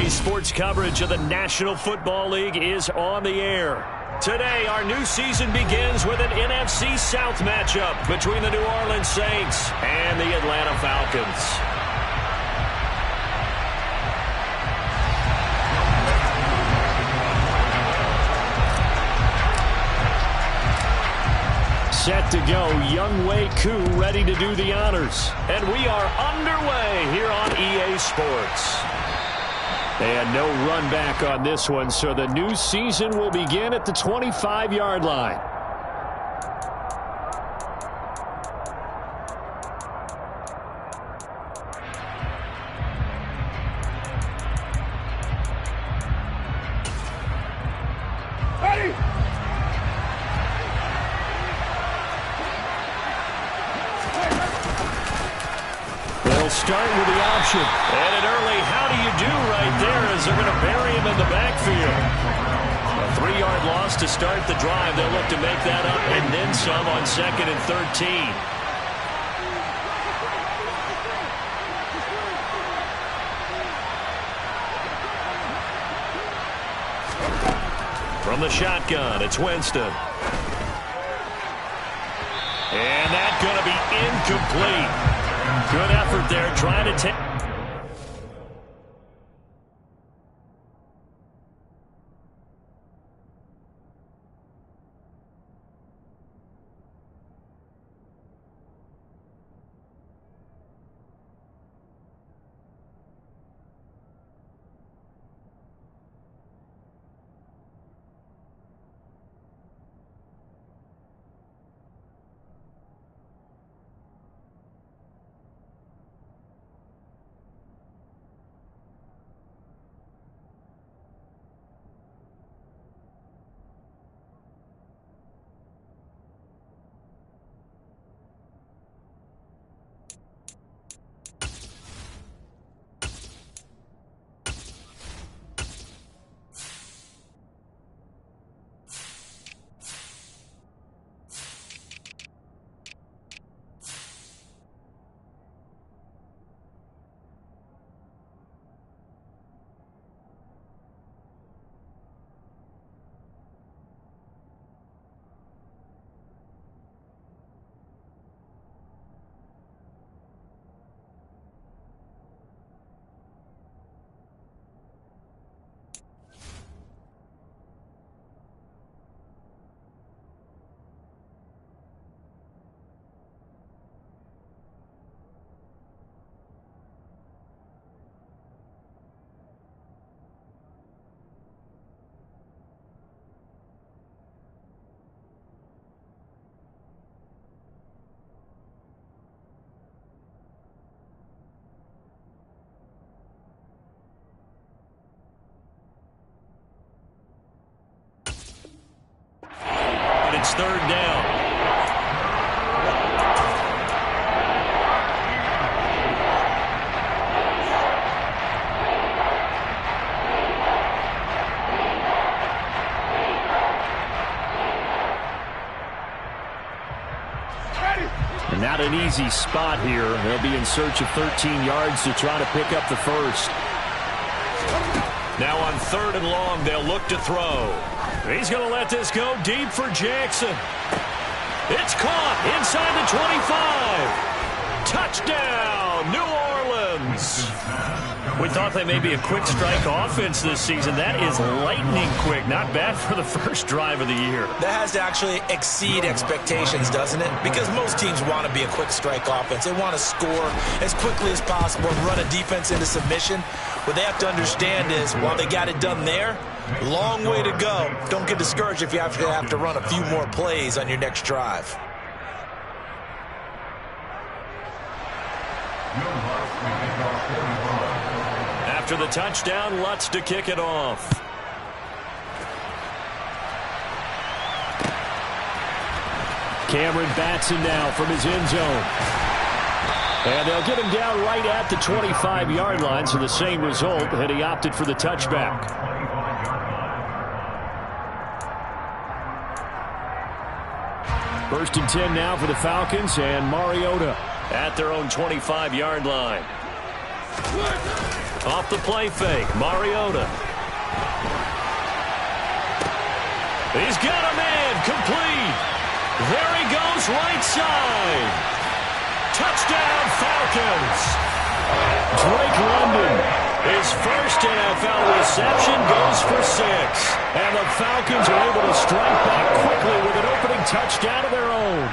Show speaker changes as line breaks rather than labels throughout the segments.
EA Sports coverage of the National Football League is on the air. Today, our new season begins with an NFC South matchup between the New Orleans Saints and the Atlanta Falcons. Set to go, Younghoe Koo ready to do the honors. And we are underway here on EA Sports. And no run back on this one, so the new season will begin at the 25-yard line. Start with the option. And an early how do you do right there as they're going to bury him in the backfield. A 3-yard loss to start the drive. They'll look to make that up and then some on 2nd and 13. From the shotgun, it's Winston. And that's going to be incomplete. Good effort there, trying to take. It's 3rd down. And not an easy spot here. They'll be in search of 13 yards to try to pick up the first. Now on 3rd and long, they'll look to throw. He's going to let this go deep for Jackson. It's caught inside the 25. Touchdown, New Orleans. We thought they may be a quick strike offense this season. That is lightning quick. Not bad for the first drive of the year.
That has to actually exceed expectations, doesn't it? Because most teams want to be a quick strike offense. They want to score as quickly as possible and run a defense into submission. What they have to understand is, while they got it done there, long way to go. Don't get discouraged if you have to run a few more plays on your next drive.
After the touchdown, Lutz to kick it off. Cameron Batson now from his end zone. And they'll get him down right at the 25-yard line, so the same result, and he opted for the touchback. First and 10 now for the Falcons, and Mariota at their own 25-yard line. Off the play fake, Mariota. He's got a man, complete. There he goes, right side. Touchdown, Falcons. Drake London, his first NFL reception, goes for 6. And the Falcons are able to strike back quickly with an opening touchdown of their own.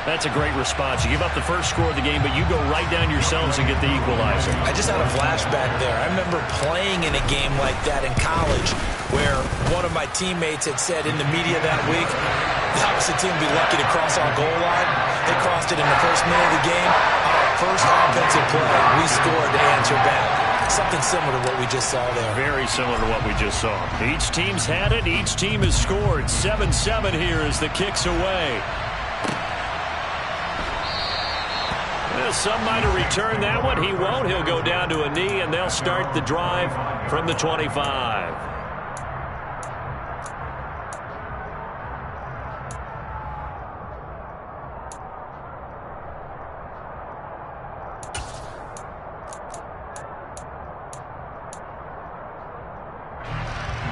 That's a great response. You give up the first score of the game, but you go right down yourselves and get the equalizer.
I just had a flashback there. I remember playing in a game like that in college where one of my teammates had said in the media that week, the opposite team would be lucky to cross our goal line. They crossed it in the first minute of the game. On our first offensive play, we scored to answer back. Something similar to what we just saw there.
Very similar to what we just saw. Each team's had it. Each team has scored. 7-7 here as the kick's away. Some might have returned that one. He won't. He'll go down to a knee, and they'll start the drive from the 25.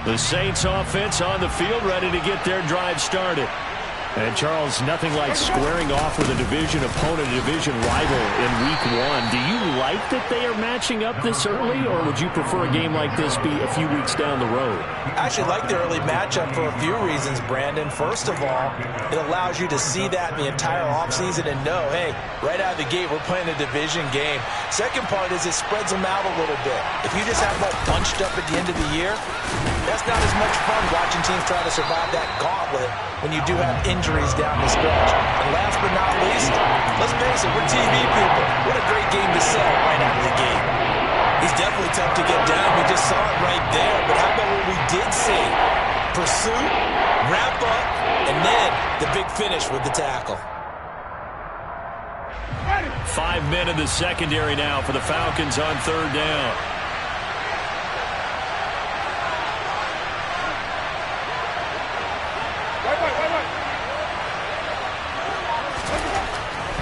The Saints offense on the field, ready to get their drive started. And, Charles, nothing like squaring off with a division opponent, a division rival in Week 1. Do you like that they are matching up this early, or would you prefer a game like this be a few weeks down the road?
I actually like the early matchup for a few reasons, Brandon. First of all, it allows you to see that in the entire offseason and know, hey, right out of the gate, we're playing a division game. Second part is it spreads them out a little bit. If you just have them all bunched up at the end of the year, that's not as much fun watching teams try to survive that gauntlet when you do have injuries down the stretch. And last but not least, let's face it, we're TV people. What a great game to sell right out of the gate. He's definitely tough to get down. We just saw it right there. But how about what we did see? Pursuit, wrap up, and then the big finish with the tackle.
5 men in the secondary now for the Falcons on third down.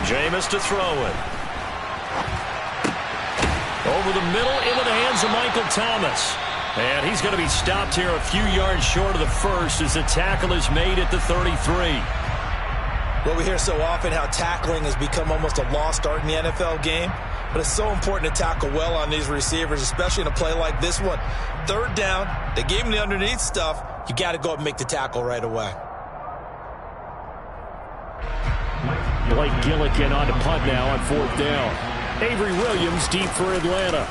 Jameis to throw it. Over the middle, into the hands of Michael Thomas. And he's going to be stopped here a few yards short of the first as the tackle is made at the 33.
Well, we hear so often how tackling has become almost a lost art in the NFL game. But it's so important to tackle well on these receivers, especially in a play like this one. Third down, they gave him the underneath stuff. You got to go up and make the tackle right away.
Blake Gillikin on to punt now on fourth down. Avery Williams deep for Atlanta.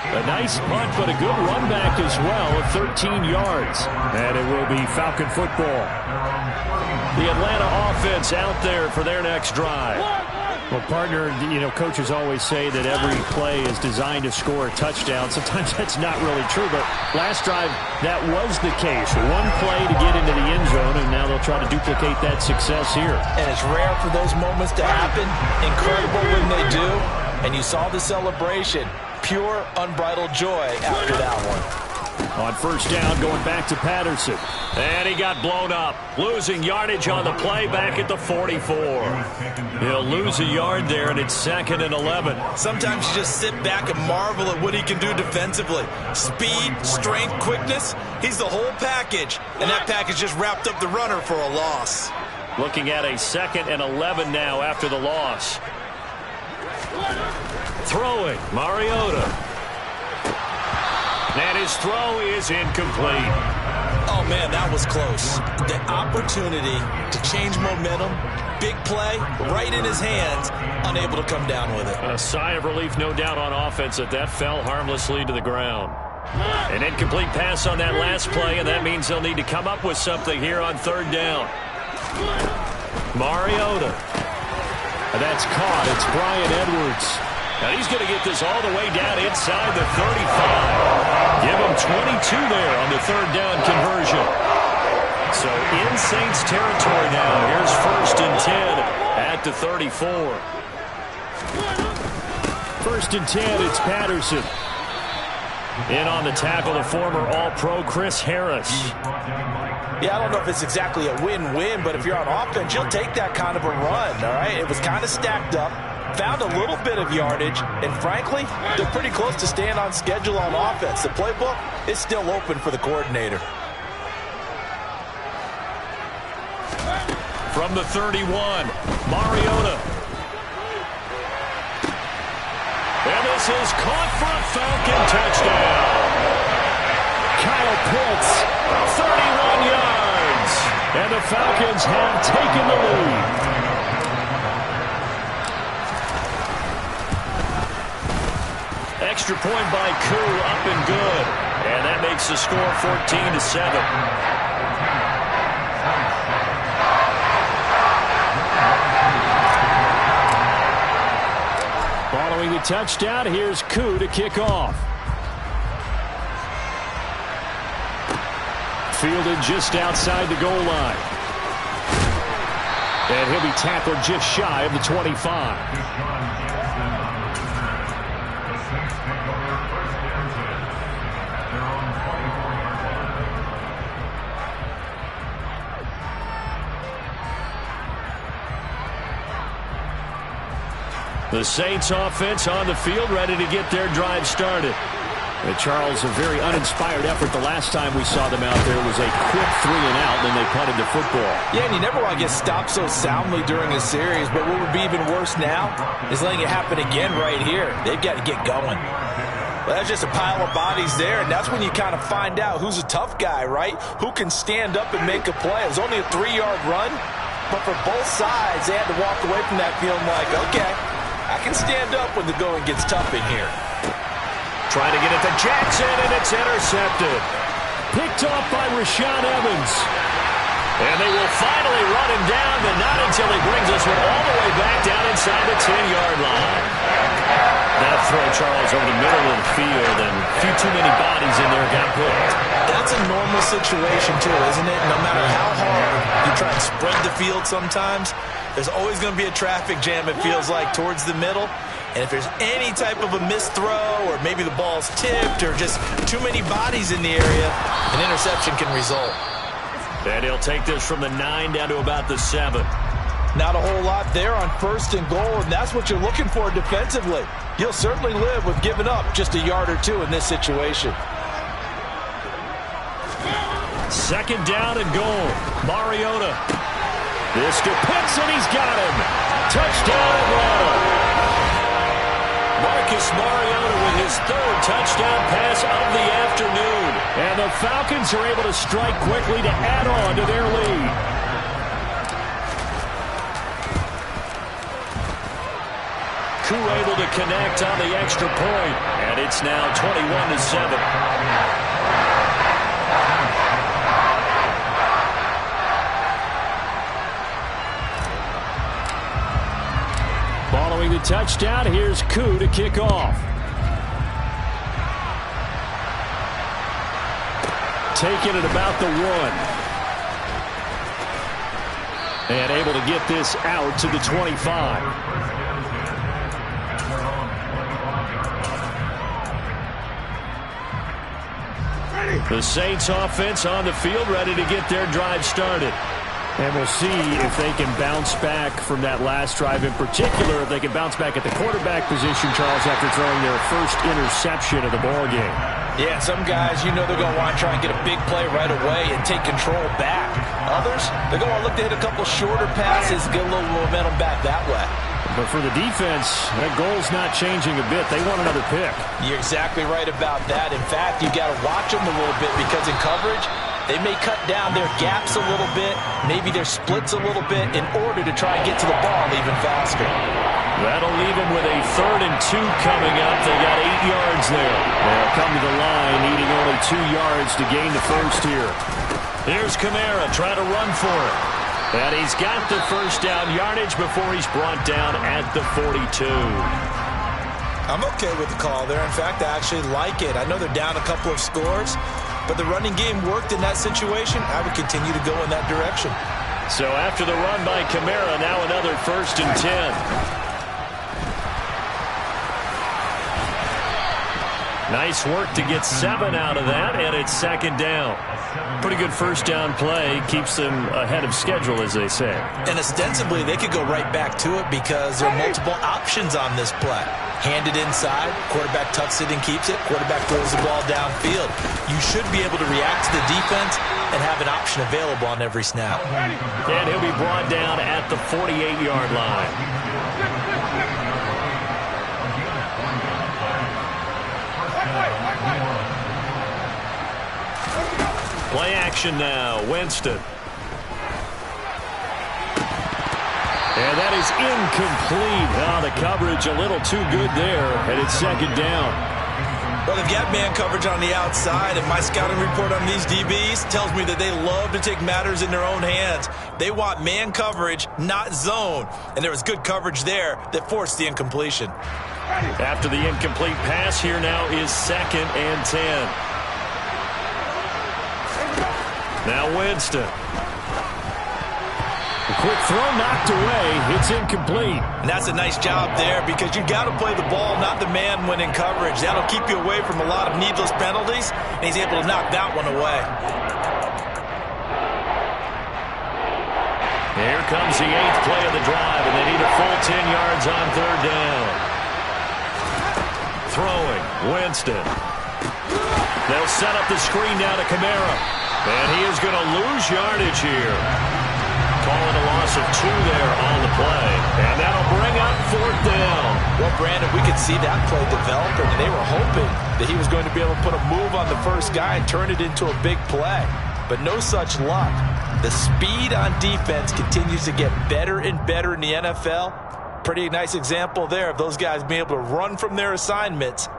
A nice punt, but a good run back as well of 13 yards. And it will be Falcon football. The Atlanta offense out there for their next drive. Well, partner, you know, coaches always say that every play is designed to score a touchdown. Sometimes that's not really true, but last drive, that was the case. One play to get into the end zone, and now they'll try to duplicate that success here.
And it's rare for those moments to happen. Incredible when they do. And you saw the celebration. Pure, unbridled joy after that one.
On first down, going back to Patterson. And he got blown up. Losing yardage on the play back at the 44. He'll lose a yard there, and it's 2nd and 11.
Sometimes you just sit back and marvel at what he can do defensively. Speed, strength, quickness. He's the whole package. And that package just wrapped up the runner for a loss.
Looking at a 2nd and 11 now after the loss. Throwing, Mariota. And his throw is incomplete.
Oh, man, that was close. The opportunity to change momentum, big play, right in his hands, unable to come down with it.
A sigh of relief, no doubt, on offense that fell harmlessly to the ground. An incomplete pass on that last play, and that means they'll need to come up with something here on third down. Mariota. And that's caught. It's Bryan Edwards. And he's going to get this all the way down inside the 35. Give him 22 there on the third down conversion. So in Saints territory now. Here's 1st and 10 at the 34. 1st and 10, it's Patterson. In on the tackle, the former All-Pro Chris Harris.
Yeah, I don't know if it's exactly a win-win, but if you're on offense, you'll take that kind of a run, all right? It was kind of stacked up, found a little bit of yardage, and frankly, they're pretty close to staying on schedule on offense. The playbook is still open for the coordinator.
From the 31, Mariota. And this is caught for a Falcon touchdown. Kyle Pitts, 31 yards. And the Falcons have taken the lead. Extra point by Koo, up and good. And that makes the score 14-7. Following the touchdown, here's Koo to kick off. Fielded just outside the goal line. And he'll be tackled just shy of the 25. The Saints offense on the field, ready to get their drive started. Charles, a very uninspired effort the last time we saw them out there was a quick 3 and out, and then they punted the football.
Yeah, and you never want to get stopped so soundly during a series, but what would be even worse now is letting it happen again right here. They've got to get going. Well, that's just a pile of bodies there, and that's when you kind of find out who's a tough guy, right? Who can stand up and make a play. It was only a 3-yard run, but for both sides, they had to walk away from that feeling like, okay, I can stand up when the going gets tough in here.
Trying to get it to Jackson, and it's intercepted. Picked off by Rashaan Evans. And they will finally run him down, but not until he brings this one all the way back down inside the 10-yard line. That throw, Charles, over the middle of the field, and a few too many bodies in there got picked.
That's a normal situation, too, isn't it? No matter how hard you try and spread the field sometimes, there's always going to be a traffic jam, it feels like, towards the middle. And if there's any type of a missed throw or maybe the ball's tipped or just too many bodies in the area, an interception can result.
And he'll take this from the 9 down to about the 7.
Not a whole lot there on 1st and goal, and that's what you're looking for defensively. You'll certainly live with giving up just a yard or 2 in this situation.
2nd down and goal. Mariota. This to Pitts, and he's got him. Touchdown, Atlanta. Marcus Mariota with his 3rd touchdown pass of the afternoon. And the Falcons are able to strike quickly to add on to their lead. Koo able to connect on the extra point. And it's now 21-7. Following the touchdown, here's Koo to kick off. Taking it about the 1. And able to get this out to the 25. The Saints offense on the field, ready to get their drive started. And we'll see if they can bounce back from that last drive, in particular, if they can bounce back at the quarterback position, Charles, after throwing their first interception of the ballgame.
Yeah, some guys, you know they're going to want to try and get a big play right away and take control back. Others, they're going to look to hit a couple shorter passes, get a little momentum back that way.
But for the defense, that goal's not changing a bit. They want another pick.
You're exactly right about that. In fact, you've got to watch them a little bit because in coverage, they may cut down their gaps a little bit, maybe their splits a little bit in order to try and get to the ball even faster.
That'll leave them with a 3rd and 2 coming up. They got 8 yards there. They'll come to the line, needing only 2 yards to gain the first here. Here's Kamara trying to run for it. And he's got the 1st down yardage before he's brought down at the 42.
I'm okay with the call there. In fact, I actually like it. I know they're down a couple of scores, but the running game worked in that situation. I would continue to go in that direction.
So after the run by Kamara, now another 1st and 10. Nice work to get 7 out of that, and it's second down. Pretty good first down play. Keeps them ahead of schedule, as they say.
And ostensibly, they could go right back to it because there are multiple options on this play. Hand it inside, quarterback tucks it and keeps it, quarterback throws the ball downfield. You should be able to react to the defense and have an option available on every snap.
And he'll be brought down at the 48-yard line. Play action now, Winston. And that is incomplete. Oh, the coverage a little too good there, and it's second down.
Well, they've got man coverage on the outside, and my scouting report on these DBs tells me that they love to take matters in their own hands. They want man coverage, not zone. And there was good coverage there that forced the incompletion.
After the incomplete pass, here now is 2nd and 10. Now Winston. A quick throw knocked away. It's incomplete.
And that's a nice job there because you got to play the ball, not the man when in coverage. That'll keep you away from a lot of needless penalties, and he's able to knock that one away.
Here comes the 8th play of the drive, and they need a full 10 yards on 3rd down. Throwing, Winston. They'll set up the screen now to Kamara. And he is going to lose yardage here. Call it a loss of 2 there on the play. And that'll bring up 4th down.
Well, Brandon, we could see that play developing, and they were hoping that he was going to be able to put a move on the first guy and turn it into a big play. But no such luck. The speed on defense continues to get better and better in the NFL. Pretty nice example there of those guys being able to run from their assignments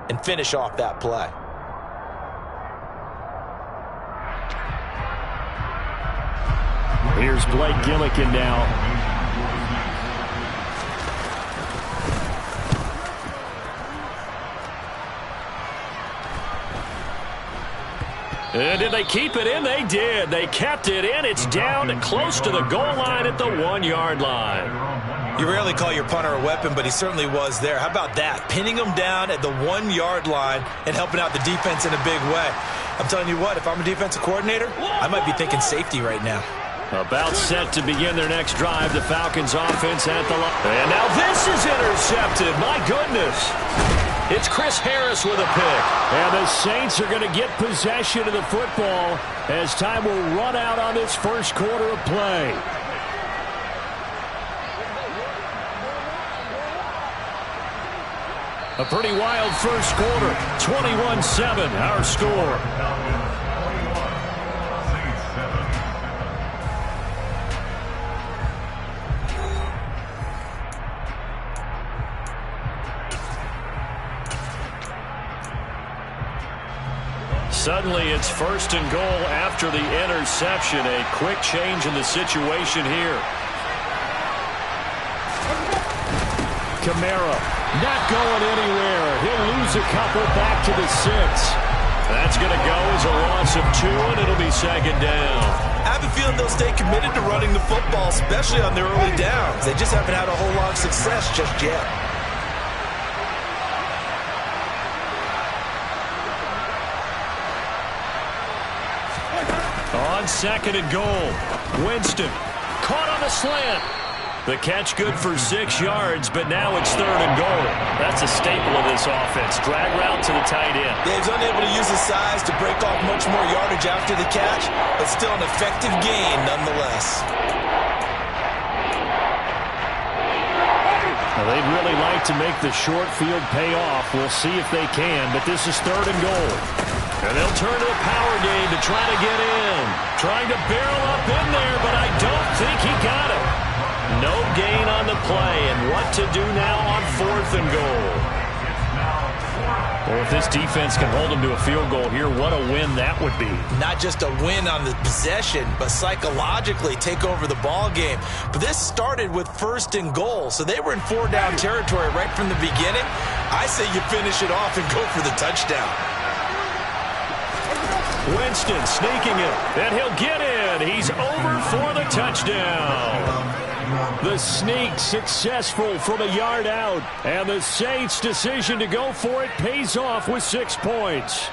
and finish off that play.
Here's Blake Gillikin now. And did they keep it in? They did. They kept it in. It's down close to the goal line at the 1-yard line.
You rarely call your punter a weapon, but he certainly was there. How about that? Pinning him down at the 1-yard line and helping out the defense in a big way. I'm telling you what, if I'm a defensive coordinator, I might be thinking safety right now.
About set to begin their next drive, the Falcons offense at the line. And now this is intercepted. My goodness. It's Chris Harris with a pick. And the Saints are going to get possession of the football as time will run out on this first quarter of play. A pretty wild first quarter. 21-7, our score. Suddenly it's 1st and goal after the interception. A quick change in the situation here. Kamara not going anywhere. He'll lose a couple back to the 6. That's going to go as a loss of 2, and it'll be 2nd down.
I have a feeling they'll stay committed to running the football, especially on their early downs. They just haven't had a whole lot of success just yet.
On 2nd and goal, Winston caught on the slant. The catch good for 6 yards, but now it's 3rd and goal. That's a staple of this offense. Drag route to the tight end.
Yeah, he's unable to use his size to break off much more yardage after the catch, but still an effective gain nonetheless.
Well, they'd really like to make the short field pay off. We'll see if they can, but this is 3rd and goal. And they'll turn to the power game to try to get in. Trying to barrel up in there, but I don't think he got it. No gain on the play, and what to do now on 4th and goal. Well, if this defense can hold them to a field goal here, what a win that would be.
Not just a win on the possession, but psychologically take over the ball game. But this started with 1st and goal, so they were in 4-down territory right from the beginning. I say you finish it off and go for the touchdown.
Winston sneaking it, and he'll get in. He's over for the touchdown. The sneak successful from a yard out. And the Saints' decision to go for it pays off with 6 points.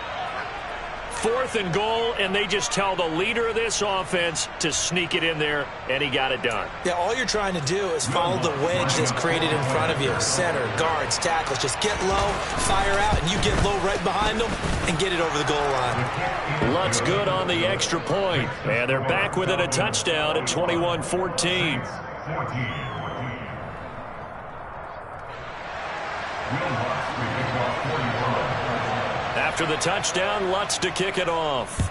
4th and goal, and they just tell the leader of this offense to sneak it in there, and he got it done.
Yeah, all you're trying to do is follow the wedge that's created in front of you. Center, guards, tackles. Just get low, fire out, and you get low right behind them and get it over the goal line.
Lutt's good on the extra point, and they're back within a touchdown at 21-14. After the touchdown, Lutz to kick it off.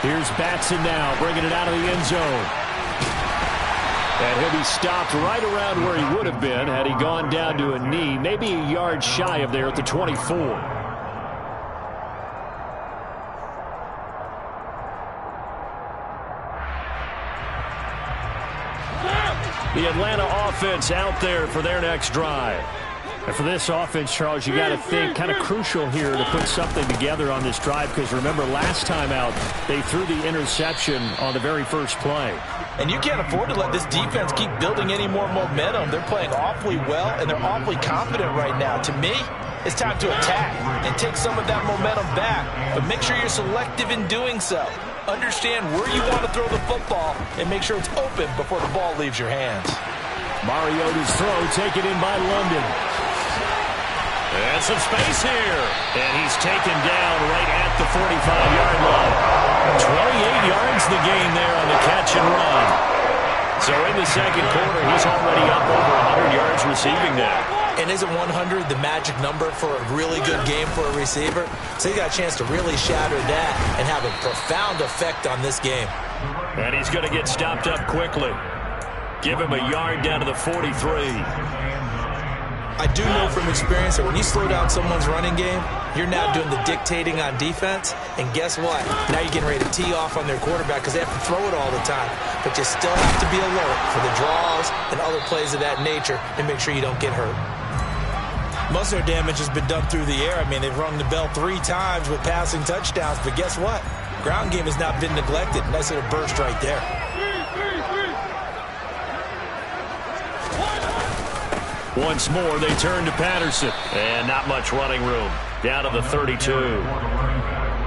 Here's Batson now, bringing it out of the end zone. And he'll be stopped right around where he would have been had he gone down to a knee, maybe a yard shy of there at the 24. The Atlanta offense out there for their next drive. And for this offense, Charles, you got to think kind of crucial here to put something together on this drive, because remember last time out they threw the interception on the very first play.
And you can't afford to let this defense keep building any more momentum. They're playing awfully well, and they're awfully confident right now. To me, it's time to attack and take some of that momentum back, but make sure you're selective in doing so. Understand where you want to throw the football and make sure it's open before the ball leaves your hands.
Mariota's throw taken in by London. And some space here. And he's taken down right at the 45-yard line. 28 yards the gain there on the catch and run. So in the second quarter, he's already up over 100 yards receiving there.
And isn't 100 the magic number for a really good game for a receiver? So he got a chance to really shatter that and have a profound effect on this game.
And he's going to get stopped up quickly. Give him a yard down to the 43.
I do know from experience that when you slow down someone's running game, you're now doing the dictating on defense. And guess what? Now you're getting ready to tee off on their quarterback because they have to throw it all the time. But you still have to be alert for the draws and other plays of that nature and make sure you don't get hurt. Most of their damage has been done through the air. I mean, they've rung the bell 3 times with passing touchdowns. But guess what? Ground game has not been neglected. Nice little burst right there.
Once more, they turn to Patterson. And not much running room. Down to the 32.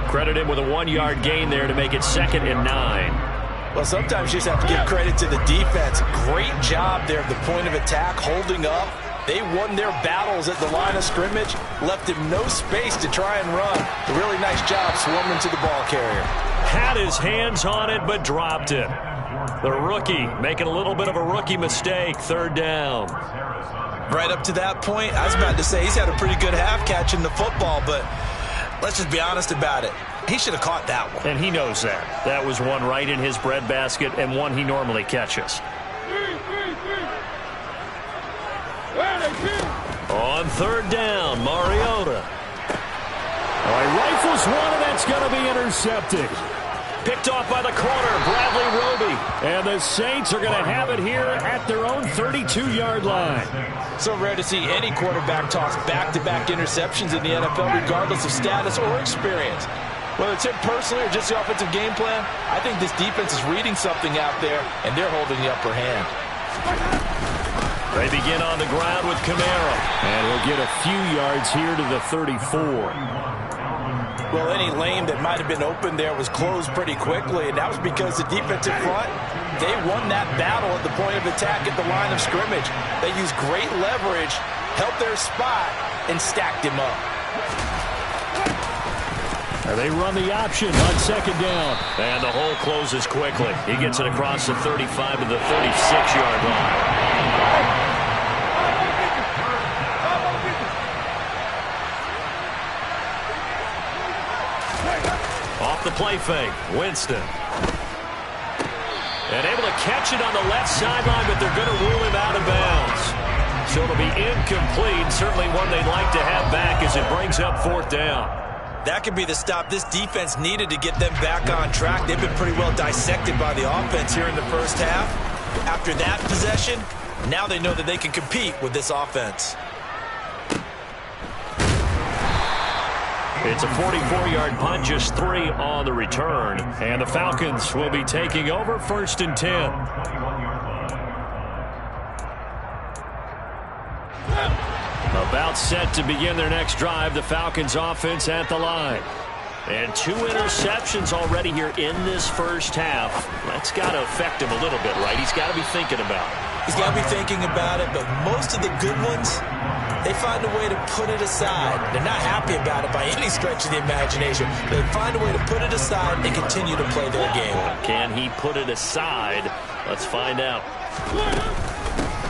Credit him with a 1-yard gain there to make it 2nd and 9.
Well, sometimes you just have to give credit to the defense. Great job there at the point of attack, holding up. They won their battles at the line of scrimmage, left him no space to try and run. A really nice job swarming to the ball carrier.
Had his hands on it, but dropped it. The rookie making a little bit of a rookie mistake, 3rd down.
Right up to that point, I was about to say he's had a pretty good half catching the football, but let's just be honest about it. He should have caught that one.
And he knows that. That was one right in his breadbasket and one he normally catches. On 3rd down, Mariota. Oh, he rifles one, and that's going to be intercepted. Picked off by the corner, Bradley Roby. And the Saints are going to have it here at their own 32-yard line.
So rare to see any quarterback toss back-to-back interceptions in the NFL, regardless of status or experience. Whether it's him personally or just the offensive game plan, I think this defense is reading something out there, and they're holding the upper hand.
They begin on the ground with Kamara. And he'll get a few yards here to the 34.
Well, any lane that might have been open there was closed pretty quickly, and that was because the defensive front, they won that battle at the point of attack at the line of scrimmage. They used great leverage, held their spot, and stacked him up.
And they run the option on 2nd down. And the hole closes quickly. He gets it across the 35 to the 36-yard line. Off the play fake, Winston. And able to catch it on the left sideline, but they're going to rule him out of bounds. So it'll be incomplete. Certainly one they'd like to have back as it brings up 4th down.
That could be the stop this defense needed to get them back on track. They've been pretty well dissected by the offense here in the first half. After that possession, now they know that they can compete with this offense.
It's a 44-yard punt, just 3 on the return. And the Falcons will be taking over 1st and 10. About set to begin their next drive, the Falcons offense at the line. And 2 interceptions already here in this first half. That's got to affect him a little bit, right? He's got to be thinking about it.
He's got to be thinking about it, but most of the good ones, they find a way to put it aside. They're not happy about it by any stretch of the imagination. They find a way to put it aside and continue to play their game.
Can he put it aside? Let's find out.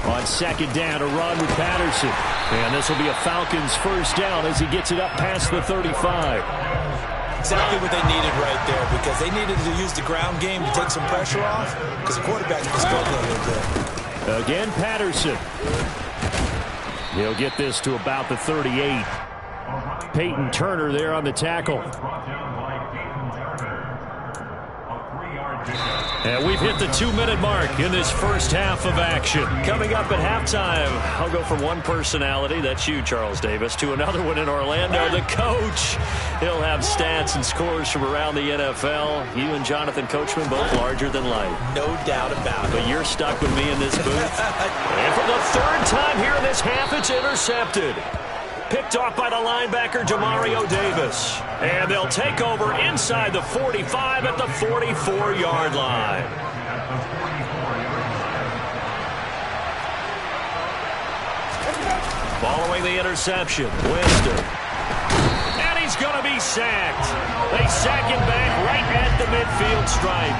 On 2nd down, a run with Patterson. And this will be a Falcons first down as he gets it up past the 35.
Exactly what they needed right there, because they needed to use the ground game to take some pressure off, because the quarterback's been struggling a little bit.
Again, Patterson. He'll get this to about the 38. Peyton Turner there on the tackle. And we've hit the 2-minute mark in this first half of action. Coming up at halftime, I'll go from one personality, that's you, Charles Davis, to another one in Orlando, the coach. He'll have stats and scores from around the NFL. You and Jonathan Coachman both larger than life.
No doubt about it.
But you're stuck with me in this booth. And for the 3rd time here in this half, it's intercepted. Picked off by the linebacker, Demario Davis. And they'll take over inside the 45 at the 44-yard line. Following the interception, Winston. And he's going to be sacked. They sack him back right at the midfield stripe.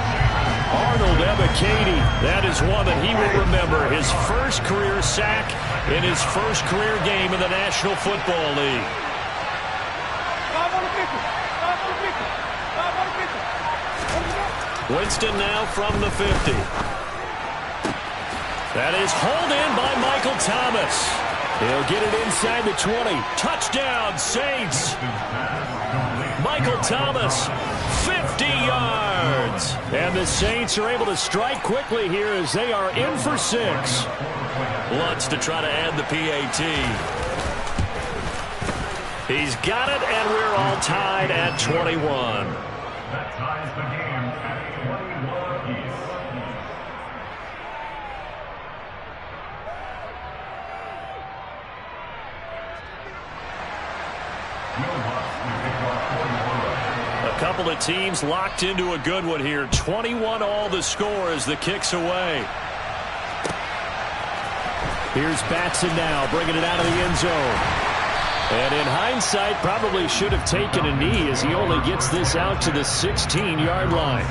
Arnold Ebiketie, that is one that he will remember. His first career sack in his first career game in the National Football League. Winston now from the 50. That is hauled in by Michael Thomas. He'll get it inside the 20. Touchdown, Saints. Michael Thomas, 50 yards. And the Saints are able to strike quickly here as they are in for 6. Lutz to try to add the PAT. He's got it, and we're all tied at 21. That ties the game at 21 each. A couple of teams locked into a good one here. 21 all the score as the kick's away. Here's Batson now, bringing it out of the end zone. And in hindsight, probably should have taken a knee as he only gets this out to the 16-yard line.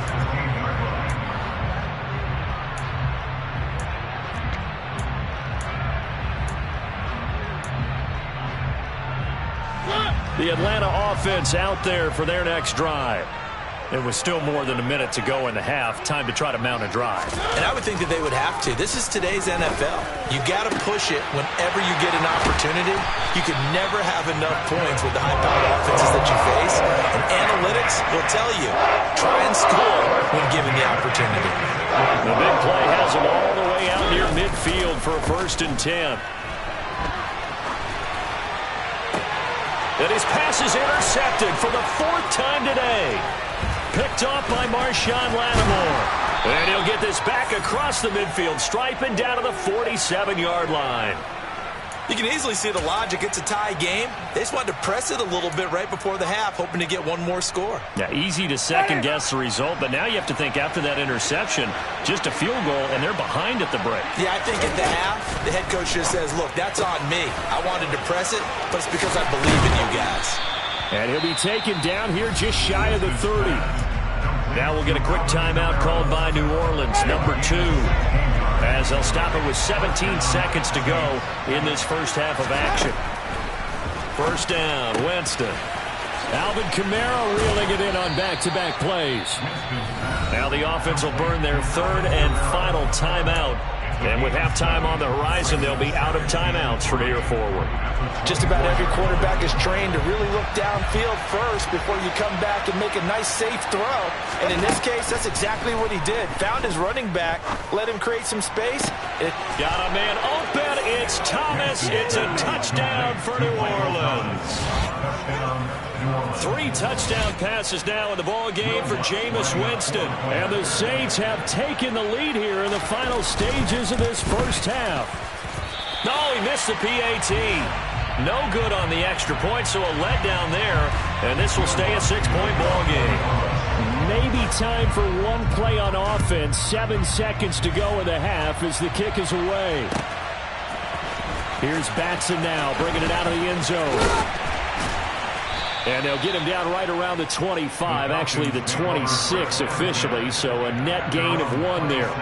The Atlanta offense out there for their next drive. It was still more than a minute to go in the half. Time to try to mount a drive.
And I would think that they would have to. This is today's NFL. You got to push it whenever you get an opportunity. You can never have enough points with the high-powered offenses that you face. And analytics will tell you, try and score when given the opportunity.
The big play has them all the way out near midfield for a 1st and 10. And his pass is intercepted for the 4th time today. Picked off by Marshawn Lattimore. And he'll get this back across the midfield stripe and down to the 47-yard line.
You can easily see the logic. It's a tie game. They just wanted to press it a little bit right before the half, hoping to get one more score.
Yeah, easy to second-guess the result, but now you have to think after that interception, just a field goal, and they're behind at the break.
Yeah, I think at the half, the head coach just says, look, that's on me. I wanted to press it, but it's because I believe in you guys. And
he'll be taken down here just shy of the 30. Now we'll get a quick timeout called by New Orleans, number 2. As they'll stop it with 17 seconds to go in this first half of action. First down, Winston. Alvin Kamara reeling it in on back-to-back plays. Now the offense will burn their 3rd and final timeout. And with halftime on the horizon, they'll be out of timeouts from here forward.
Just about every quarterback is trained to really look downfield first before you come back and make a nice, safe throw. And in this case, that's exactly what he did. Found his running back, let him create some space,
Got a man open. It's Thomas. It's a touchdown for New Orleans. 3 touchdown passes now in the ball game for Jameis Winston. And the Saints have taken the lead here in the final stages of this first half. No, he missed the PAT. No good on the extra point, so a letdown there. And this will stay a 6-point ball game. Maybe time for one play on offense. 7 seconds to go in the half as the kick is away. Here's Batson now, bringing it out of the end zone. And they'll get him down right around the 25, actually the 26 officially, so a net gain of 1 there.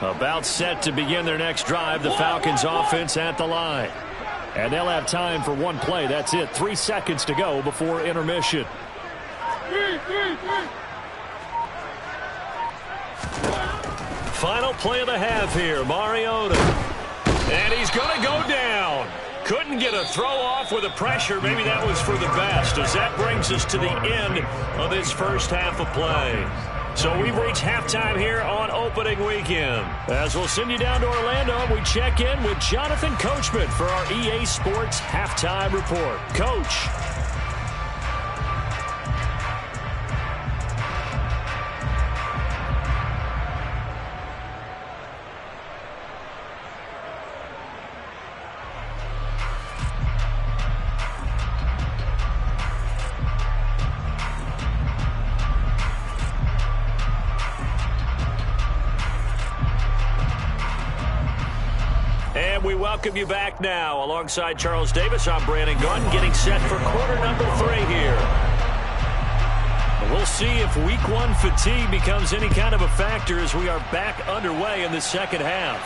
About set to begin their next drive, the Falcons offense at the line. And they'll have time for one play. That's it. 3 seconds to go before intermission. Final play of the half here. Mariota. And he's going to go down. Couldn't get a throw off with the pressure. Maybe that was for the best, as that brings us to the end of this first half of play. So we've reached halftime here on opening weekend. As we'll send you down to Orlando, we check in with Jonathan Coachman for our EA Sports Halftime Report. Coach. We welcome you back now. Alongside Charles Davis, I'm Brandon Gunn, getting set for quarter number 3 here. We'll see if week 1 fatigue becomes any kind of a factor as we are back underway in the second half.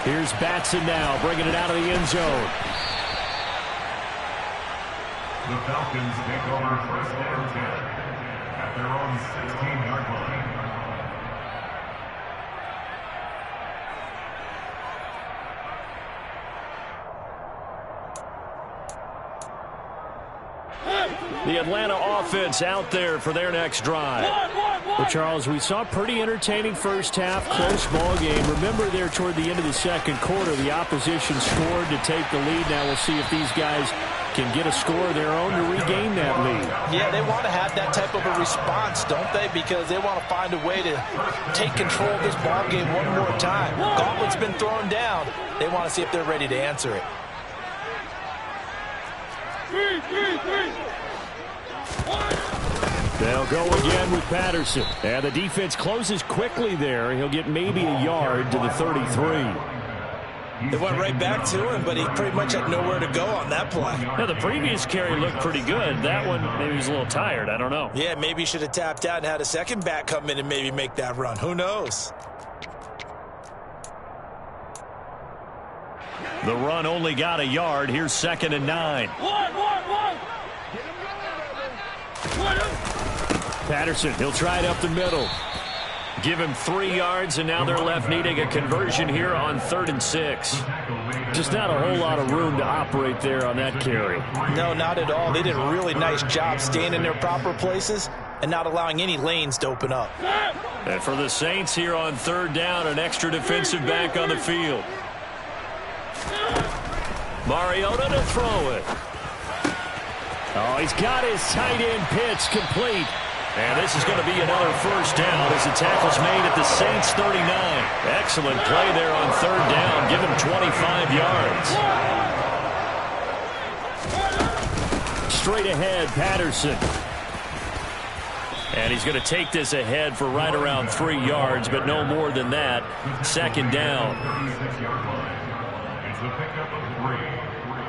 Here's Batson now, bringing it out of the end zone.
The Falcons take over first down 10 at their own 16-yard line.
The Atlanta offense out there for their next drive. Well, Charles, we saw a pretty entertaining first half, close ball game. Remember there toward the end of the second quarter, the opposition scored to take the lead. Now we'll see if these guys can get a score of their own to regain that lead.
Yeah, they want to have that type of a response, don't they? Because they want to find a way to take control of this ball game one more time. Gauntlet's been thrown down. They want to see if they're ready to answer it.
They'll go again with Patterson. And the defense closes quickly there. He'll get maybe a yard to the 33.
They went right back to him, but he pretty much had nowhere to go on that play.
Now, the previous carry looked pretty good. That one, maybe he was a little tired. I don't know.
Yeah, maybe he should have tapped out and had a second back come in and maybe make that run. Who knows?
The run only got a yard. Here's 2nd and 9. Patterson, he'll try it up the middle. Give him 3 yards, and now they're left needing a conversion here on 3rd and 6. Just not a whole lot of room to operate there on that carry.
No, not at all. They did a really nice job staying in their proper places and not allowing any lanes to open up.
And for the Saints here on 3rd down, an extra defensive back on the field. Mariota to throw it. Oh, he's got his tight end pitch complete. And this is going to be another first down as the tackle's made at the Saints 39. Excellent play there on 3rd down. Give him 25 yards. Straight ahead, Patterson. And he's going to take this ahead for right around 3 yards, but no more than that. 2nd down.
It's a pickup of 3.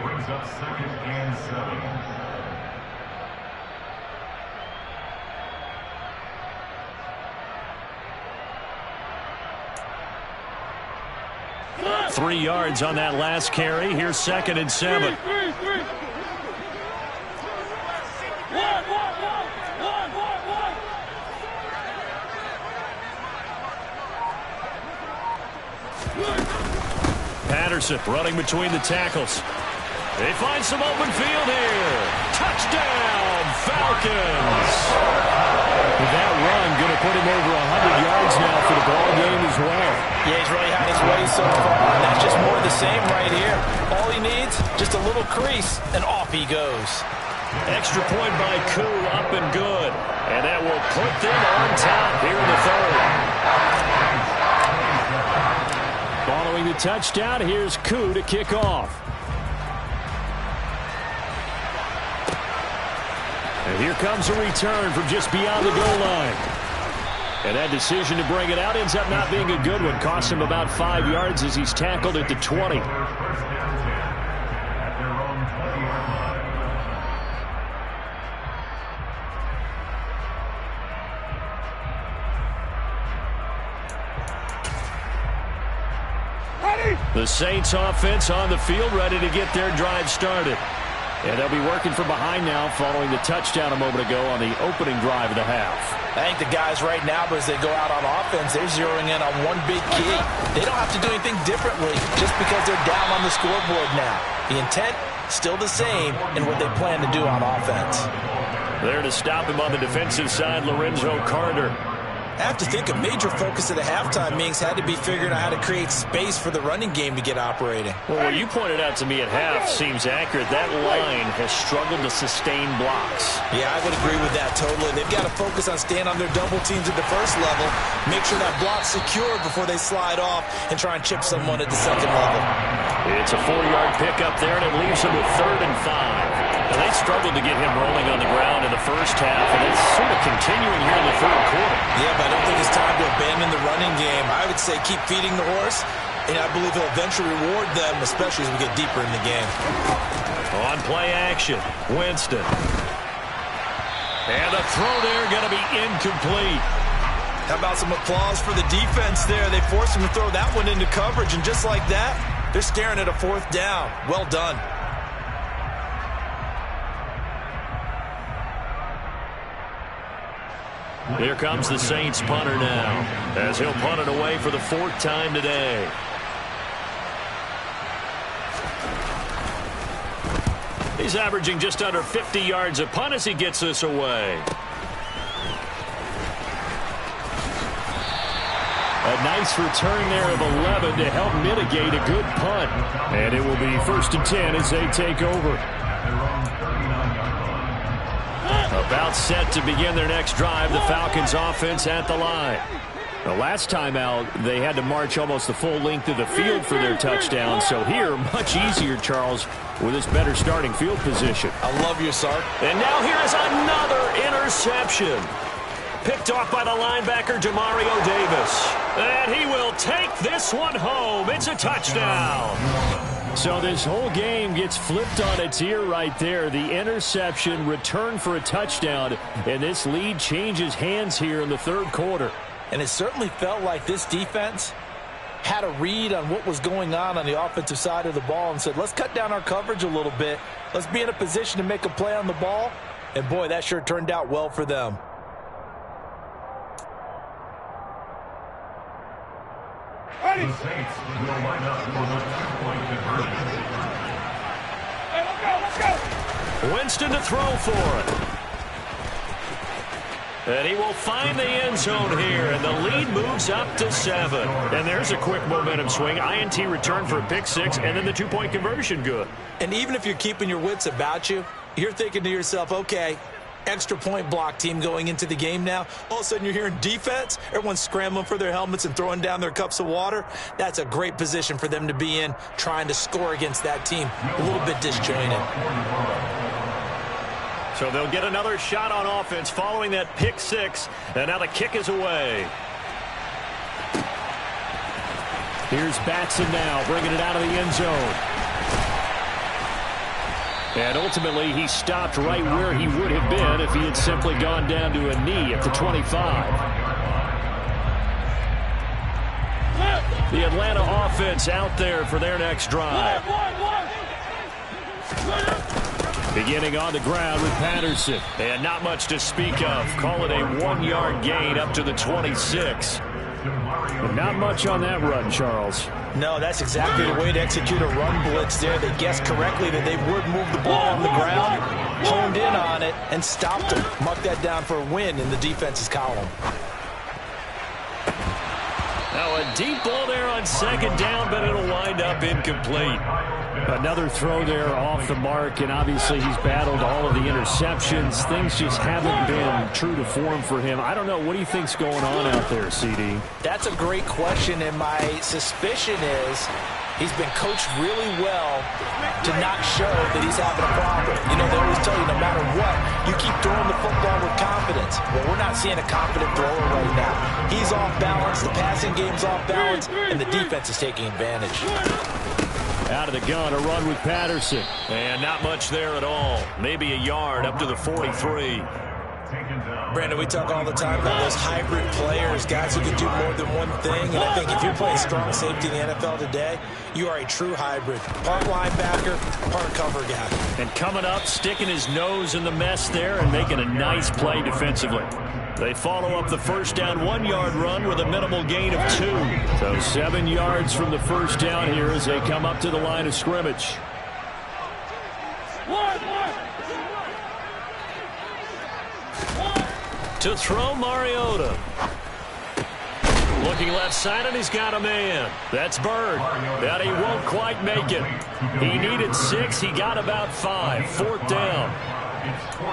Brings up 2nd and 7.
3 yards on that last carry. Here's 2nd and 7. Patterson running between the tackles. They find some open field here. Touchdown, Falcons. That run going to put him over 100 yards now for the ball game as well.
Yeah, he's really had his way so far, and that's just more of the same right here. All he needs, just a little crease, and off he goes.
Extra point by Koo, up and good. And that will put them on top here in the 3rd. Following the touchdown, here's Koo to kick off. And here comes a return from just beyond the goal line. And that decision to bring it out ends up not being a good one. Costs him about 5 yards as he's tackled at the 20. The Saints offense on the field, ready to get their drive started. And they'll be working from behind now following the touchdown a moment ago on the opening drive of the half.
I think the guys right now, as they go out on offense, they're zeroing in on one big key. They don't have to do anything differently just because they're down on the scoreboard now. The intent, still the same in what they plan to do on offense.
There to stop him on the defensive side, Lorenzo Carter.
I have to think a major focus of the halftime meetings had to be figuring out how to create space for the running game to get operating.
Well, what you pointed out to me at half seems accurate. That line has struggled to sustain blocks.
Yeah, I would agree with that totally. They've got to focus on staying on their double teams at the first level, make sure that block's secure before they slide off and try and chip someone at the second level.
It's a 4-yard pickup there, and it leaves them with 3rd and 5. And they struggled to get him rolling on the ground in the first half, and it's sort of continuing here in the third quarter.
Yeah, but I don't think it's time to abandon the running game. I would say keep feeding the horse, and I believe he'll eventually reward them, especially as we get deeper in the game.
On play action, Winston. And the throw there going to be incomplete.
How about some applause for the defense there? They forced him to throw that one into coverage, and just like that, they're staring at a 4th down. Well done.
Here comes the Saints punter now, as he'll punt it away for the 4th time today. He's averaging just under 50 yards a punt as he gets this away. A nice return there of 11 to help mitigate a good punt. And it will be 1st and 10 as they take over. About set to begin their next drive, the Falcons offense at the line. The last time out, they had to march almost the full length of the field for their touchdown. So here, much easier, Charles, with this better starting field position.
I love you, Sark.
And now here is another interception. Picked off by the linebacker, Demario Davis. And he will take this one home. It's a touchdown. So this whole game gets flipped on its ear right there. The interception, return for a touchdown, and this lead changes hands here in the third quarter.
And it certainly felt like this defense had a read on what was going on the offensive side of the ball and said, let's cut down our coverage a little bit. Let's be in a position to make a play on the ball. And, boy, that sure turned out well for them.
The Saints will line up for the 2-point conversion.
Let's go. Winston to throw for it. And he will find the end zone here, and the lead moves up to 7. And there's a quick momentum swing. INT return for a pick 6, and then the 2-point conversion good.
And even if you're keeping your wits about you, you're thinking to yourself, okay, extra point block team going into the game now. All of a sudden you're hearing defense. Everyone's scrambling for their helmets and throwing down their cups of water. That's a great position for them to be in, trying to score against that team. A little bit disjointed.
So they'll get another shot on offense following that pick 6. And now the kick is away. Here's Batson now, bringing it out of the end zone. And ultimately, he stopped right where he would have been if he had simply gone down to a knee at the 25. The Atlanta offense out there for their next drive. Beginning on the ground with Patterson. And not much to speak of. Call it a 1-yard gain up to the 26. And not much on that run, Charles.
No, that's exactly the way to execute a run blitz there. They guessed correctly that they would move the ball on the ground, honed in on it, and stopped them. Mark that down for a win in the defense's column.
Now a deep ball there on 2nd down, but it'll wind up incomplete. Another throw there off the mark, and obviously he's battled all of the interceptions. Things just haven't been true to form for him. I don't know. What do you think's going on out there, CD?
That's a great question, and my suspicion is he's been coached really well to not show that he's having a problem. You know, they always tell you no matter what, you keep throwing the football with confidence. Well, we're not seeing a confident thrower right now. He's off balance, the passing game's off balance, and the defense is taking advantage.
Out of the gun, a run with Patterson. And not much there at all. Maybe a yard up to the 43.
Taken down
Brandon, we talk all the time about those hybrid players, guys who can do more than one thing. And I think if you're playing strong safety in the NFL today, you are a true hybrid. Part linebacker, part cover guy.
And coming up, sticking his nose in the mess there and making a nice play defensively. They follow up the first down 1-yard run with a minimal gain of 2. So 7 yards from the first down here as they come up to the line of scrimmage. To throw, Mariota. Looking left side, and he's got a man. That's Bird. But he won't quite make it. He needed 6. He got about 5. 4th down.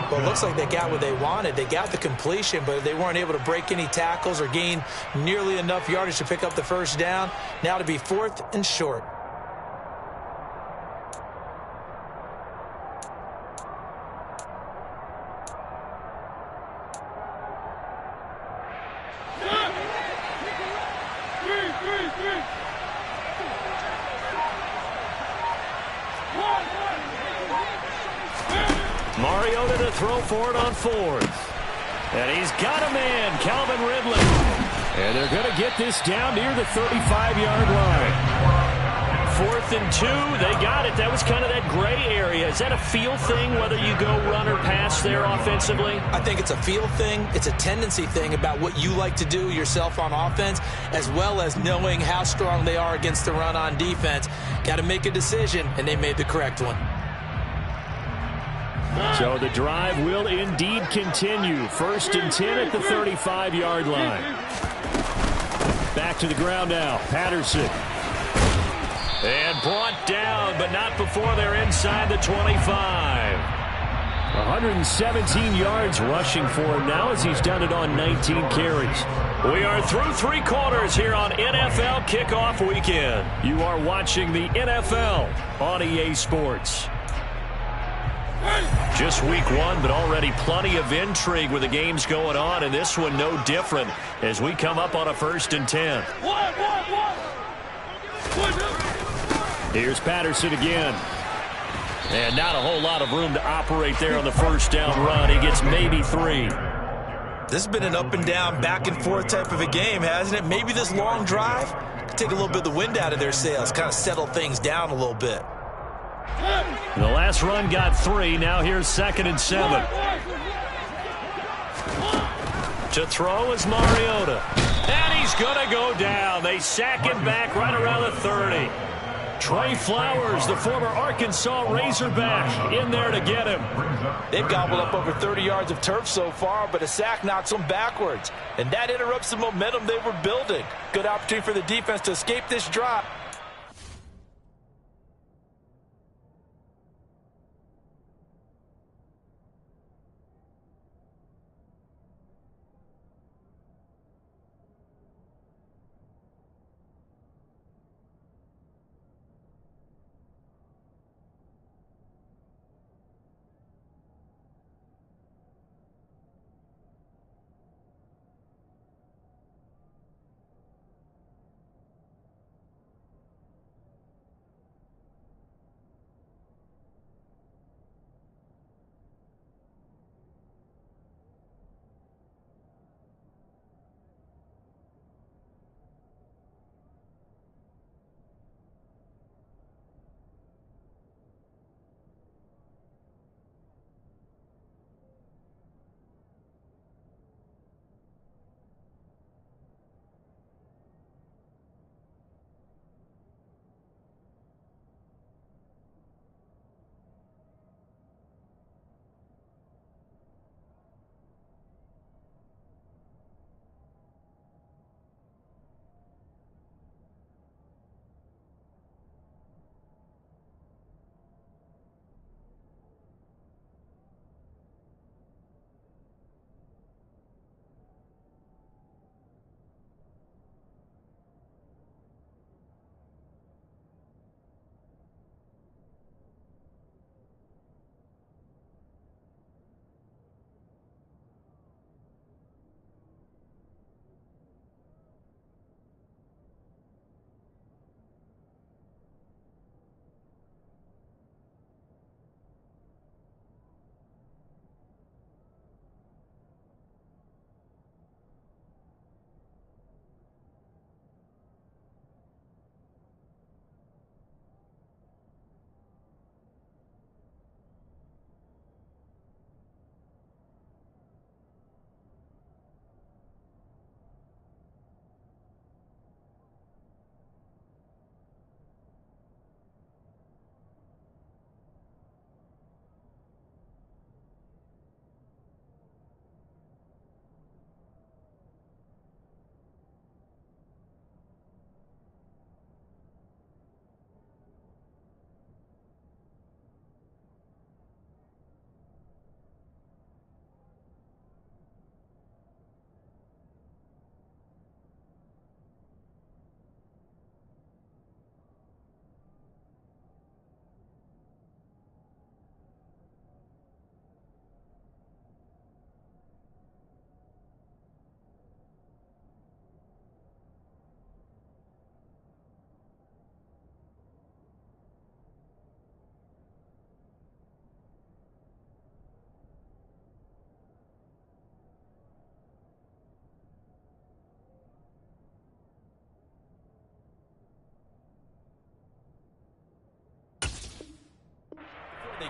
Well, it looks like they got what they wanted. They got the completion, but they weren't able to break any tackles or gain nearly enough yardage to pick up the first down. Now to be 4th and short.
Mariota to throw for it on 4th. And he's got a man, Calvin Ridley. And they're going to get this down near the 35-yard line. 4th and 2, they got it. That was kind of that gray area. Is that a feel thing, whether you go run or pass there offensively?
I think it's a feel thing. It's a tendency thing about what you like to do yourself on offense, as well as knowing how strong they are against the run on defense. Got to make a decision, and they made the correct one.
So the drive will indeed continue. 1st and 10 at the 35-yard line. Back to the ground now. Patterson. And brought down, but not before they're inside the 25. 117 yards rushing for him now as he's done it on 19 carries. We are through 3 quarters here on NFL Kickoff Weekend. You are watching the NFL on EA Sports. Just week 1, but already plenty of intrigue with the games going on, and this one no different as we come up on a 1st and 10. Here's Patterson again. And not a whole lot of room to operate there on the first down run. He gets maybe 3.
This has been an up and down, back and forth type of a game, hasn't it? Maybe this long drive could take a little bit of the wind out of their sails, kind of settle things down a little bit.
The last run got 3. Now here's 2nd and 7. To throw is Mariota. And he's going to go down. They sack him back right around the 30. Trey Flowers, the former Arkansas Razorback, in there to get him.
They've gobbled up over 30 yards of turf so far, but a sack knocks them backwards. And that interrupts the momentum they were building. Good opportunity for the defense to escape this drop.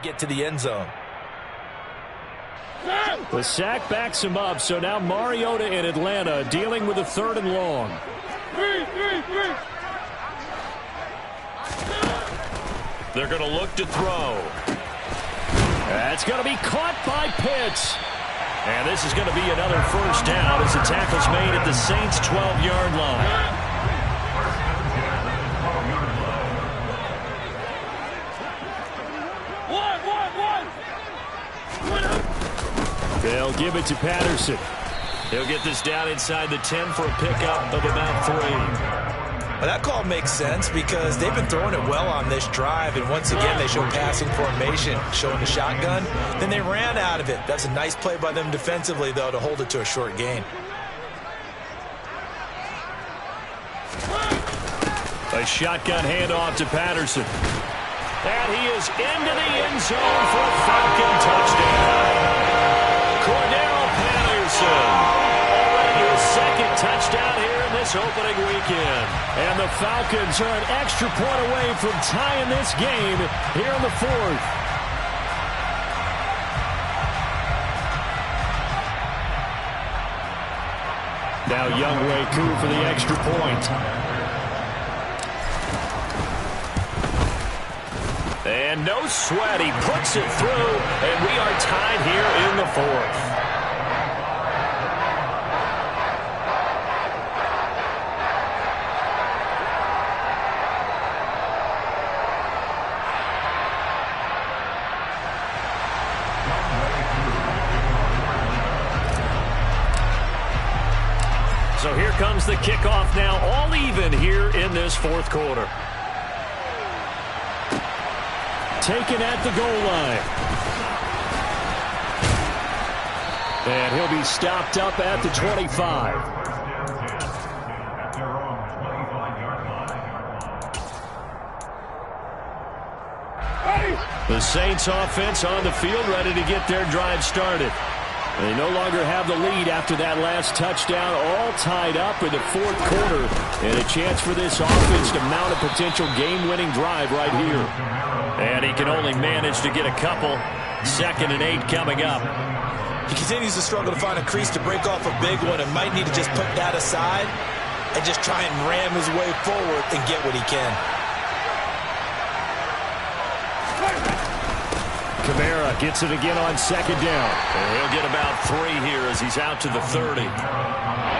get to the end zone.
The sack backs him up, so now Mariota in Atlanta dealing with a 3rd and long. They're going to look to throw. That's going to be caught by Pitts. And this is going to be another 1st down as the tackle's made at the Saints' 12-yard line. They'll give it to Patterson. He'll get this down inside the 10 for a pickup of about 3.
Well, that call makes sense because they've been throwing it well on this drive, and once again they show passing formation, showing the shotgun. Then they ran out of it. That's a nice play by them defensively, though, to hold it to a short gain.
A shotgun handoff to Patterson. And he is into the end zone for a Falcon touchdown. Cordero Patterson, already his 2nd touchdown here in this opening weekend. And the Falcons are an extra point away from tying this game here in the 4th. Now Younghoe Koo for the extra point. And no sweat, he puts it through, and we are tied here in the 4th. So here comes the kickoff now, all even here in this 4th quarter. Taken at the goal line. And he'll be stopped up at the 25.
At their own 25-yard line.
The Saints offense on the field, ready to get their drive started. They no longer have the lead after that last touchdown, all tied up in the 4th quarter. And a chance for this offense to mount a potential game-winning drive right here. And he can only manage to get a couple. 2nd and 8 coming up.
He continues to struggle to find a crease to break off a big one and might need to just put that aside and just try and ram his way forward and get what he can.
Kamara gets it again on 2nd down. And he'll get about 3 here as he's out to the 30.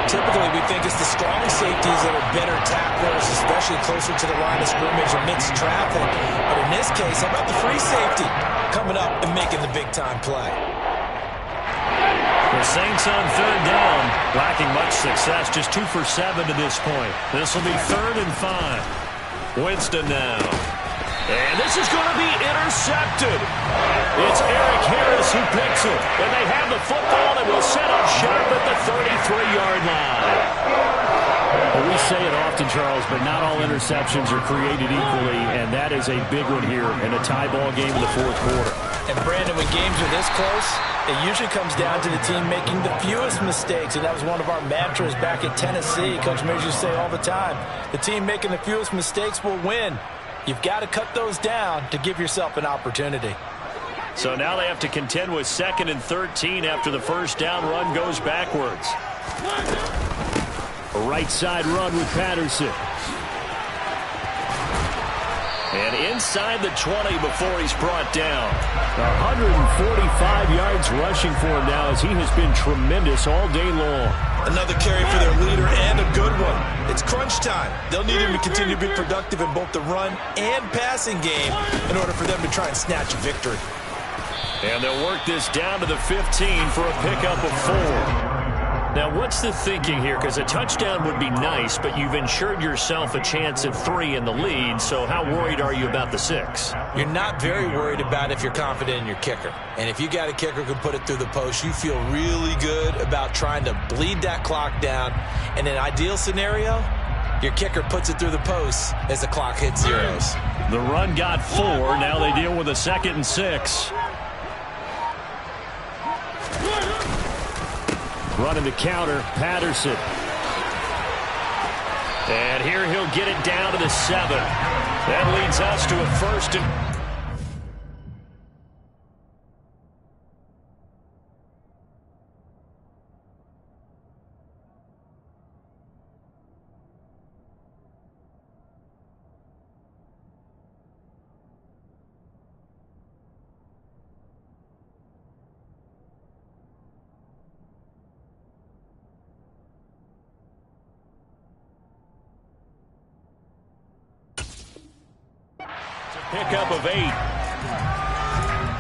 Typically, we think it's the strong safeties that are better tacklers, especially closer to the line of scrimmage amidst traffic. But in this case, how about the free safety coming up and making the big-time play?
The Saints on 3rd down, lacking much success, just 2 for 7 to this point. This will be 3rd and 5. Winston now. And this is going to be intercepted. It's Eric Harris who picks it. And they have the football and will set up shop at the 33-yard line. Well, we say it often, Charles, but not all interceptions are created equally, and that is a big one here in a tie ball game in the 4th quarter.
And, Brandon, when games are this close, it usually comes down to the team making the fewest mistakes, and that was one of our mantras back at Tennessee. Coach Mears used to say all the time, the team making the fewest mistakes will win. You've got to cut those down to give yourself an opportunity.
So now they have to contend with 2nd and 13 after the 1st down run goes backwards. A right side run with Patterson. And inside the 20 before he's brought down. 145 yards rushing for him now as he has been tremendous all day long.
Another carry for their leader and a good one. It's crunch time. They'll need him to continue to be productive in both the run and passing game in order for them to try and snatch a victory.
And they'll work this down to the 15 for a pickup of 4. Now, what's the thinking here? Because a touchdown would be nice, but you've ensured yourself a chance at 3 in the lead, so how worried are you about the 6?
You're not very worried about if you're confident in your kicker. And if you got a kicker who can put it through the post, you feel really good about trying to bleed that clock down. In an ideal scenario, your kicker puts it through the post as the clock hits zeros.
The run got 4. Now they deal with a 2nd and 6. Running the counter, Patterson. And here he'll get it down to the 7. That leads us to a 1st and... Pickup of 8.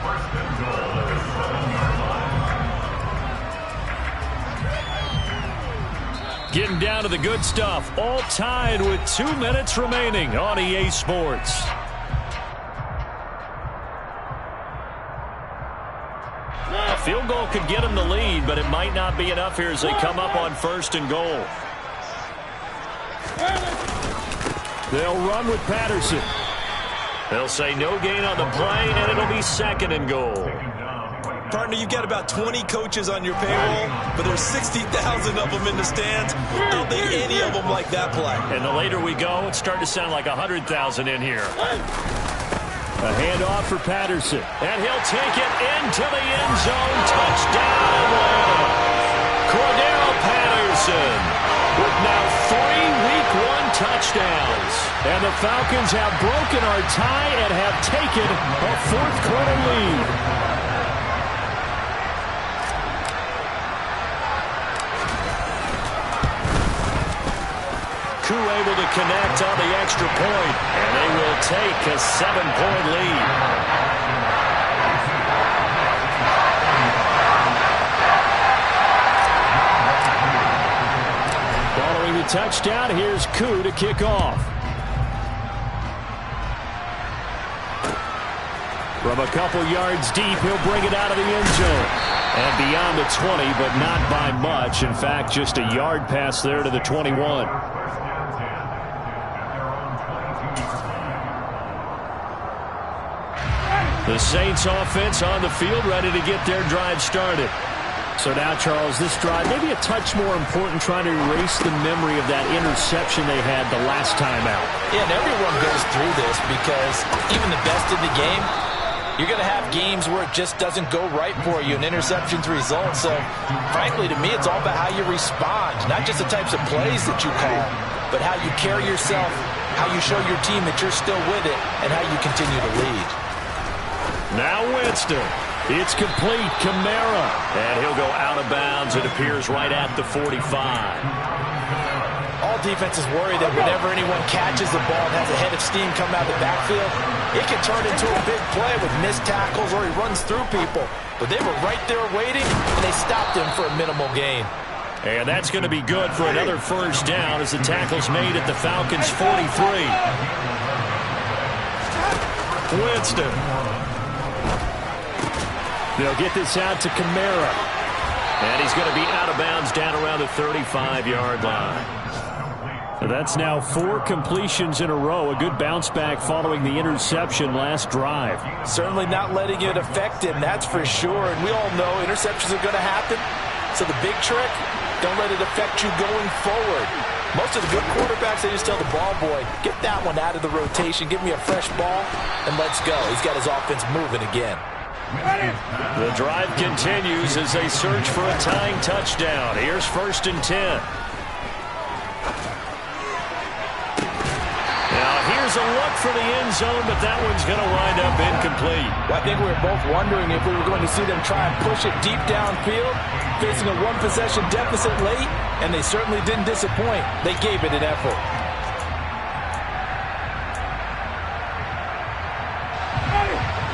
First and goal at the 7-yard line.
Getting down to the good stuff. All tied with 2 minutes remaining on EA Sports. A field goal could get them the lead, but it might not be enough here as they come up on 1st and goal. They'll run with Patterson. They'll say no gain on the play, and it'll be 2nd and goal.
Partner, you've got about 20 coaches on your payroll, but there's 60,000 of them in the stands. I don't think any of them like that play.
And the later we go, it's starting to sound like 100,000 in here. A handoff for Patterson, and he'll take it into the end zone. Touchdown, Atlanta. Cordell Patterson with now 3 Week 1 touchdowns. And the Falcons have broken our tie and have taken a 4th quarter lead. Able to connect on the extra point, and they will take a 7-point lead. Following the touchdown, here's Koo to kick off. From a couple yards deep, he'll bring it out of the end zone. And beyond the 20, but not by much. In fact, just a yard pass there to the 21. The Saints offense on the field, ready to get their drive started. So now, Charles, this drive maybe a touch more important, trying to erase the memory of that interception they had the last time out.
Yeah, and everyone goes through this because even the best in the game, you're going to have games where it just doesn't go right for you, and interceptions result. So, frankly, to me, it's all about how you respond, not just the types of plays that you call, but how you carry yourself, how you show your team that you're still with it, and how you continue to lead.
Now Winston. It's complete. Kamara. And he'll go out of bounds. It appears right at the 45.
All defenses worry that whenever anyone catches the ball and has a head of steam come out of the backfield, it can turn into a big play with missed tackles or he runs through people. But they were right there waiting, and they stopped him for a minimal gain.
And that's going to be good for another 1st down as the tackle's made at the Falcons' 43. Winston. They'll get this out to Kamara. And he's going to be out of bounds down around the 35-yard line. That's now 4 completions in a row. A good bounce back following the interception last drive.
Certainly not letting it affect him, that's for sure. And we all know interceptions are going to happen. So the big trick, don't let it affect you going forward. Most of the good quarterbacks, they just tell the ball boy, get that one out of the rotation, give me a fresh ball, and let's go. He's got his offense moving again.
The drive continues as they search for a tying touchdown. Here's 1st and 10. Now here's a look for the end zone, but that one's going to wind up incomplete.
Well, I think we were both wondering if we were going to see them try and push it deep downfield, facing a 1-possession deficit late, and they certainly didn't disappoint. They gave it an effort.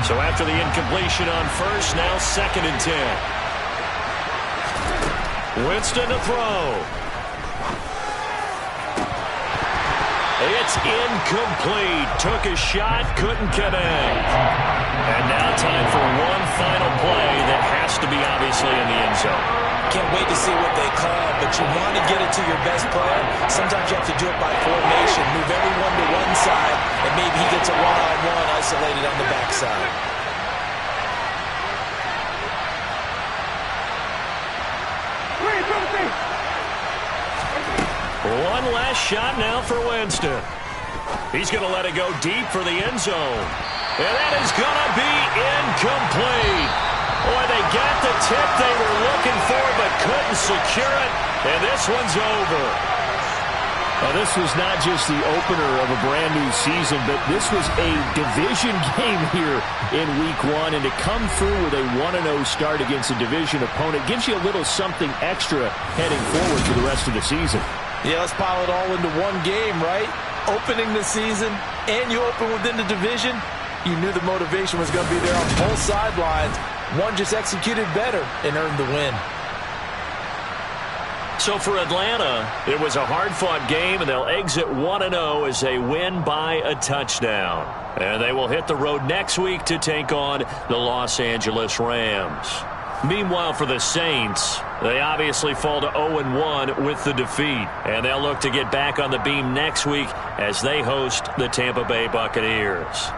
So after the incompletion on 1st, now 2nd and 10. Winston to throw. It's incomplete. Took a shot, couldn't connect. And now time for one final play that has to be obviously in the end zone.
Can't wait to see what they call, but you want to get it to your best player. Sometimes you have to do it by formation. Move everyone to one side, and maybe he gets a one-on-one isolated on the backside.
One last shot now for Winston. He's going to let it go deep for the end zone. And that is going to be incomplete. Boy, they got the tip they were looking for but couldn't secure it. And this one's over. Now, this was not just the opener of a brand-new season, but this was a division game here in Week 1. And to come through with a 1-0 start against a division opponent gives you a little something extra heading forward for the rest of the season.
Yeah, let's pile it all into one game, right? Opening the season, and you open within the division. You knew the motivation was going to be there on both sidelines. One just executed better and earned the win.
So for Atlanta, it was a hard-fought game, and they'll exit 1-0 as they win by a touchdown. And they will hit the road next week to take on the Los Angeles Rams. Meanwhile, for the Saints, they obviously fall to 0-1 with the defeat. And they'll look to get back on the beam next week as they host the Tampa Bay Buccaneers.